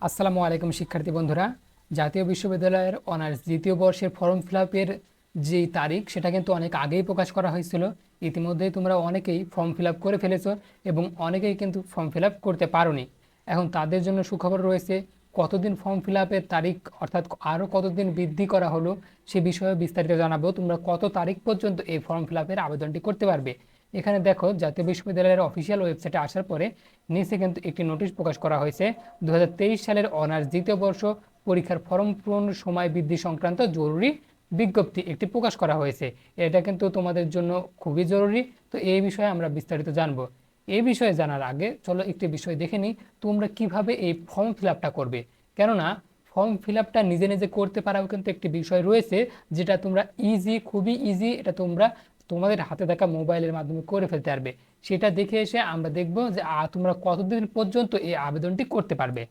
আসসালামু আলাইকুম শিক্ষার্থী বন্ধুরা। জাতীয় বিশ্ববিদ্যালয়ের অনার্স দ্বিতীয় বর্ষের ফর্ম ফিল আপের যে তারিখ সেটা কিন্তু অনেক আগেই প্রকাশ করা হয়েছিল। ইতিমধ্যেই তোমরা অনেকেই ফর্ম ফিল আপ করে ফেলেছো এবং অনেকেই কিন্তু ফর্ম ফিল আপ করতে পারোনি। এখন তাদের জন্য সুখবর রয়েছে, কতদিন ফর্ম ফিল আপের তারিখ অর্থাৎ আরও কতদিন বৃদ্ধি করা হলো সে বিষয়ে বিস্তারিত জানাবো। তোমরা কত তারিখ পর্যন্ত এই ফর্ম ফিল আপের আবেদনটি করতে পারবে। এখানে দেখো, জাতীয় বিশ্ববিদ্যালয়ের অফিসিয়াল ওয়েবসাইটে আসার পরে নিচে কিন্তু একটি নোটিশ প্রকাশ করা হয়েছে। 2023 সালের অনার্স দ্বিতীয় বর্ষ পরীক্ষার ফর্ম পূরণ সময় বৃদ্ধি সংক্রান্ত জরুরি বিজ্ঞপ্তি একটি প্রকাশ করা হয়েছে। এটা কিন্তু তোমাদের জন্য খুবই জরুরি। তো এই বিষয়ে আমরা বিস্তারিত জানবো। এই বিষয়ে জানার আগে চলো একটি বিষয় দেখে নিই, তোমরা কিভাবে এই ফর্ম ফিল আপটা করবে। কেননা ফর্ম ফিল আপটা নিজে নিজে করতে পারাও কিন্তু একটি বিষয় রয়েছে, যেটা তোমরা খুবই ইজি, এটা তোমরা তোমাদের হাতে থাকা মোবাইলের মাধ্যমে করে ফেলতে পারবে। সেটা দেখে এসে আমরা দেখব যে তোমরা কতদিন পর্যন্ত এই আবেদনটি করতে পারবে।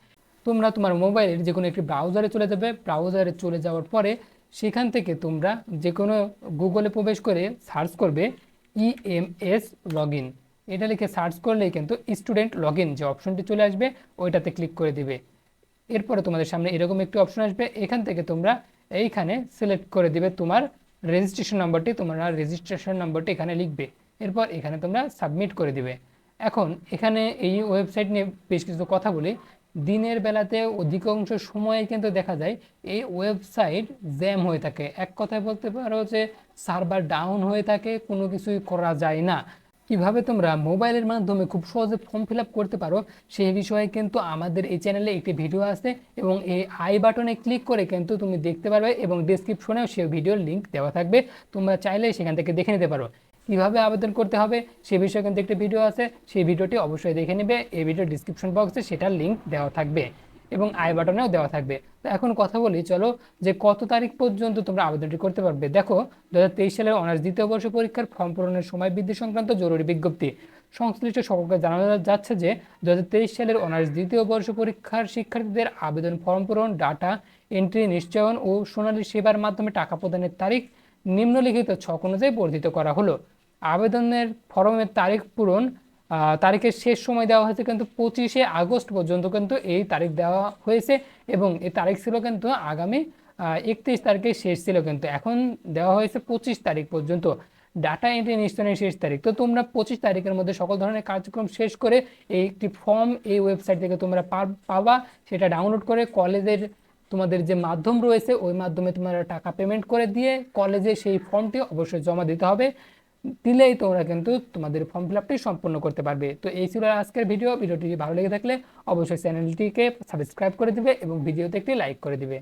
তোমরা তোমার মোবাইলের যে কোনো একটি ব্রাউজারে চলে যাবে। ব্রাউজারে চলে যাওয়ার পরে সেখান থেকে তোমরা যে কোনো গুগলে প্রবেশ করে সার্চ করবে ইএমএস লগ ইন। এটা লিখে সার্চ করলেই কিন্তু স্টুডেন্ট লগ ইন যে অপশনটি চলে আসবে, ওইটাতে ক্লিক করে দিবে। এরপরে তোমাদের সামনে এরকম একটি অপশন আসবে। এখান থেকে তোমরা এইখানে সিলেক্ট করে দিবে তোমার রেজিস্ট্রেশন নম্বরটি। তোমরা রেজিস্ট্রেশন নম্বরটি এখানে লিখবে। এরপর এখানে তোমরা সাবমিট করে দিবে। এখন এখানে এই ওয়েবসাইট নিয়ে বেশ কিছু কথা বলি। দিনের বেলাতে অধিকাংশ সময়ে কিন্তু দেখা যায় এই ওয়েবসাইট জ্যাম হয়ে থাকে। এক কথায় বলতে পারো যে সার্ভার ডাউন হয়ে থাকে, কোনো কিছুই করা যায় না। কিভাবে তোমরা মোবাইলের মাধ্যমে খুব সহজে ফর্ম ফিল আপ করতে পারো সেই বিষয়ে কিন্তু আমাদের এই চ্যানেলে একটি ভিডিও আছে, এবং এই আই বাটনে ক্লিক করে কিন্তু তুমি দেখতে পারবে, এবং ডেসক্রিপশনেও সেই ভিডিওর লিঙ্ক দেওয়া থাকবে। তোমরা চাইলে সেখান থেকে দেখে নিতে পারো কিভাবে আবেদন করতে হবে। সে বিষয়ে কিন্তু একটি ভিডিও আছে, সেই ভিডিওটি অবশ্যই দেখে নেবে। এই ভিডিও ডিসক্রিপশন বক্সে সেটার লিঙ্ক দেওয়া থাকবে এবং আই বাটনেও দেওয়া থাকবে। তো এখন কথা বলি, চলো যে কত তারিখ পর্যন্ত তোমরা আবেদনটি করতে পারবে। দেখো, 2023 সালের অনার্স দ্বিতীয় বর্ষ পরীক্ষার ফর্ম পূরণের সময় বৃদ্ধি সংক্রান্ত জরুরি বিজ্ঞপ্তি। সংশ্লিষ্ট সকলকে জানানো যাচ্ছে যে 2023 সালের অনার্স দ্বিতীয় বর্ষ পরীক্ষার শিক্ষার্থীদের আবেদন ফর্ম পূরণ, ডাটা এন্ট্রি নিশ্চয়ন ও সোনালী সেবার মাধ্যমে টাকা প্রদানের তারিখ নিম্নলিখিত ছক অনুযায়ী বর্ধিত করা হলো। আবেদনের ফর্মের তারিখ পূরণ তারিখের শেষ সময় দেওয়া হয়েছে কিন্তু 25শে আগস্ট পর্যন্ত কিন্তু এই তারিখ দেওয়া হয়েছে, এবং এই তারিখ ছিল কিন্তু আগামী 31 তারিখে শেষ ছিল, কিন্তু এখন দেওয়া হয়েছে 25 তারিখ পর্যন্ত। ডাটা এন্ট্রি নিশ্চয়নের শেষ তারিখ তো তোমরা 25 তারিখের মধ্যে সকল ধরনের কার্যক্রম শেষ করে এই একটি ফর্ম এই ওয়েবসাইট থেকে তোমরা পাবা। সেটা ডাউনলোড করে কলেজের তোমাদের যে মাধ্যম রয়েছে ওই মাধ্যমে তোমরা টাকা পেমেন্ট করে দিয়ে কলেজে সেই ফর্মটি অবশ্যই জমা দিতে হবে। দিলেই তোমরা কিন্তু তোমাদের ফর্ম ফিল আপটি সম্পূর্ণ করতে পারবে। তো এই ছিল আজকের ভিডিওটি ভালো লেগে থাকলে অবশ্যই চ্যানেলটিকে সাবস্ক্রাইব করে দিবে এবং ভিডিওতে একটি লাইক করে দিবে।